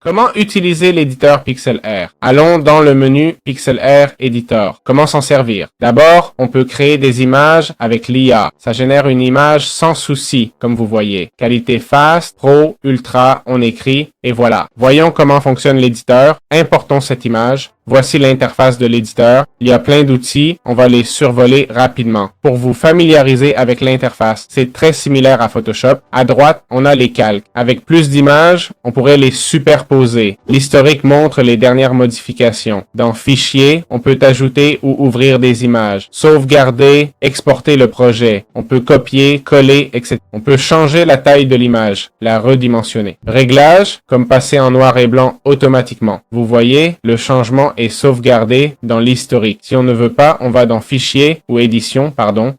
Comment utiliser l'éditeur PixelR? Allons dans le menu PixelR Editor. Comment s'en servir? D'abord, on peut créer des images avec l'IA. Ça génère une image sans souci, comme vous voyez. Qualité fast, pro, ultra, on écrit, et voilà. Voyons comment fonctionne l'éditeur. Importons cette image. Voici l'interface de l'éditeur. Il y a plein d'outils. On va les survoler rapidement. Pour vous familiariser avec l'interface, c'est très similaire à Photoshop. À droite, on a les calques. Avec plus d'images, on pourrait les superposer. L'historique montre les dernières modifications. Dans Fichier, on peut ajouter ou ouvrir des images. Sauvegarder, exporter le projet. On peut copier, coller, etc. On peut changer la taille de l'image, la redimensionner. Réglages, comme passer en noir et blanc automatiquement. Vous voyez, le changement est sauvegardé dans l'historique. Si on ne veut pas, on va dans Fichier ou Édition,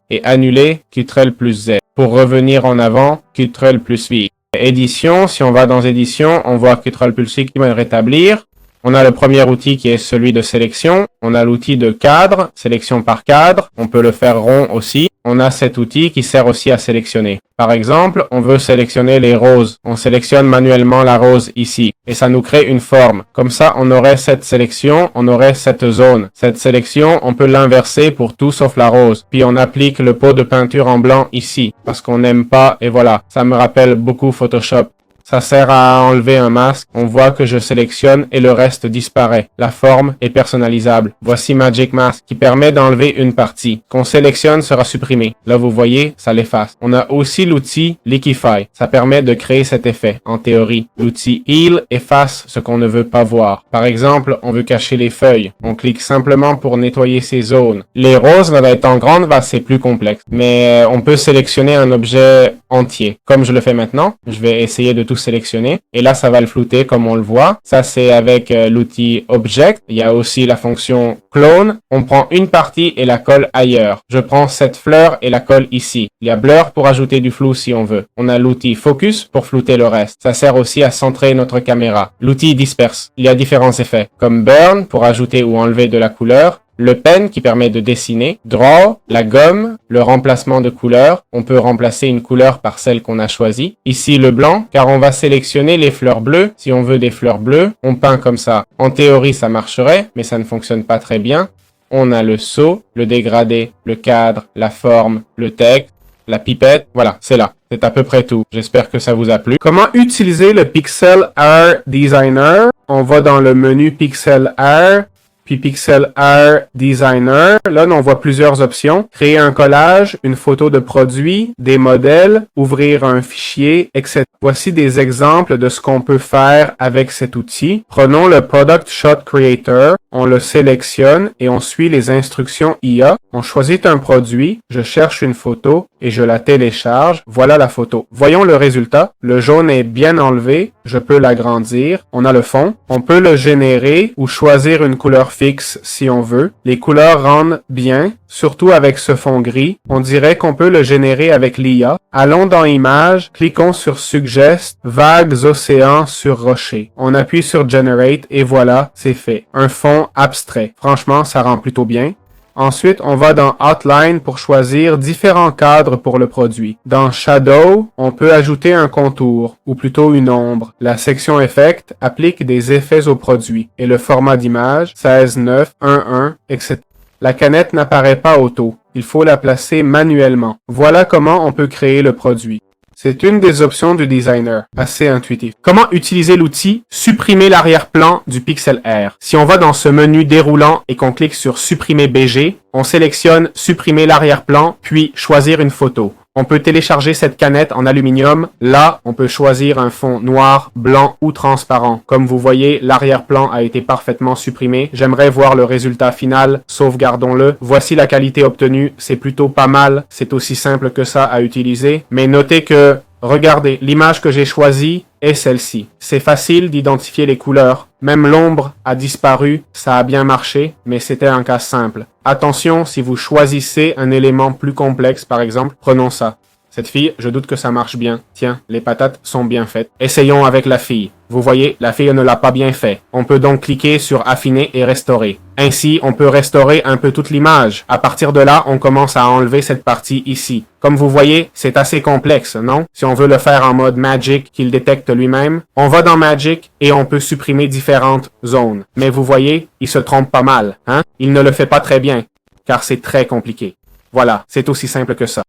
et annuler Ctrl+Z. Pour revenir en avant, Ctrl+V. Édition, si on va dans Édition, on voit Ctrl+C qui va le rétablir. On a le premier outil qui est celui de sélection. On a l'outil de cadre, sélection par cadre. On peut le faire rond aussi. On a cet outil qui sert aussi à sélectionner. Par exemple, on veut sélectionner les roses. On sélectionne manuellement la rose ici. Et ça nous crée une forme. Comme ça, on aurait cette sélection, on aurait cette zone. Cette sélection, on peut l'inverser pour tout sauf la rose. Puis on applique le pot de peinture en blanc ici. Parce qu'on n'aime pas, et voilà. Ça me rappelle beaucoup Photoshop. Ça sert à enlever un masque. On voit que je sélectionne et le reste disparaît. La forme est personnalisable. Voici Magic Mask qui permet d'enlever une partie. Qu'on sélectionne sera supprimé. Là, vous voyez, ça l'efface. On a aussi l'outil Liquify. Ça permet de créer cet effet, en théorie. L'outil Heal efface ce qu'on ne veut pas voir. Par exemple, on veut cacher les feuilles. On clique simplement pour nettoyer ces zones. Les roses, là, étant grandes, c'est plus complexe. Mais on peut sélectionner un objet entier. Comme je le fais maintenant, je vais essayer de tout sélectionner et là ça va le flouter comme on le voit. Ça c'est avec l'outil Object. Il y a aussi la fonction Clone. On prend une partie et la colle ailleurs. Je prends cette fleur et la colle ici. Il y a Blur pour ajouter du flou si on veut. On a l'outil Focus pour flouter le reste. Ça sert aussi à centrer notre caméra. L'outil Disperse. Il y a différents effets comme Burn pour ajouter ou enlever de la couleur. Le pen qui permet de dessiner, Draw, la gomme, le remplacement de couleur. On peut remplacer une couleur par celle qu'on a choisie. Ici le blanc, car on va sélectionner les fleurs bleues. Si on veut des fleurs bleues, on peint comme ça. En théorie ça marcherait, mais ça ne fonctionne pas très bien. On a le saut, le dégradé, le cadre, la forme, le texte, la pipette. Voilà, c'est là. C'est à peu près tout. J'espère que ça vous a plu. Comment utiliser le PixelR Designer? On va dans le menu PixelR. Puis PixelR Designer. Là, on voit plusieurs options. Créer un collage, une photo de produit, des modèles, ouvrir un fichier, etc. Voici des exemples de ce qu'on peut faire avec cet outil. Prenons le Product Shot Creator. On le sélectionne et on suit les instructions IA. On choisit un produit, je cherche une photo et je la télécharge. Voilà la photo. Voyons le résultat. Le jaune est bien enlevé. Je peux l'agrandir. On a le fond. On peut le générer ou choisir une couleur fixe si on veut. Les couleurs rendent bien, surtout avec ce fond gris. On dirait qu'on peut le générer avec l'IA. Allons dans Images, cliquons sur Suggest, Vagues océans sur rocher. On appuie sur Generate et voilà, c'est fait. Un fond abstrait. Franchement, ça rend plutôt bien. Ensuite, on va dans Outline pour choisir différents cadres pour le produit. Dans Shadow, on peut ajouter un contour, ou plutôt une ombre. La section Effect applique des effets au produit, et le format d'image 16:9, 1:1, etc. La canette n'apparaît pas auto. Il faut la placer manuellement. Voilà comment on peut créer le produit. C'est une des options du designer, assez intuitif. Comment utiliser l'outil Supprimer l'arrière-plan du PixelR? Si on va dans ce menu déroulant et qu'on clique sur Supprimer BG, on sélectionne Supprimer l'arrière-plan, puis Choisir une photo. On peut télécharger cette canette en aluminium. Là, on peut choisir un fond noir, blanc ou transparent. Comme vous voyez, l'arrière-plan a été parfaitement supprimé. J'aimerais voir le résultat final. Sauvegardons-le. Voici la qualité obtenue. C'est plutôt pas mal. C'est aussi simple que ça à utiliser. Mais notez que, regardez, l'image que j'ai choisie est celle-ci. C'est facile d'identifier les couleurs. Même l'ombre a disparu, ça a bien marché, mais c'était un cas simple. Attention, si vous choisissez un élément plus complexe, par exemple, prenons ça. Cette fille, je doute que ça marche bien. Tiens, les patates sont bien faites. Essayons avec la fille. Vous voyez, la fille ne l'a pas bien fait. On peut donc cliquer sur affiner et restaurer. Ainsi, on peut restaurer un peu toute l'image. À partir de là, on commence à enlever cette partie ici. Comme vous voyez, c'est assez complexe, non? Si on veut le faire en mode Magic qu'il détecte lui-même, on va dans Magic et on peut supprimer différentes zones. Mais vous voyez, il se trompe pas mal, hein? Il ne le fait pas très bien, car c'est très compliqué. Voilà, c'est aussi simple que ça.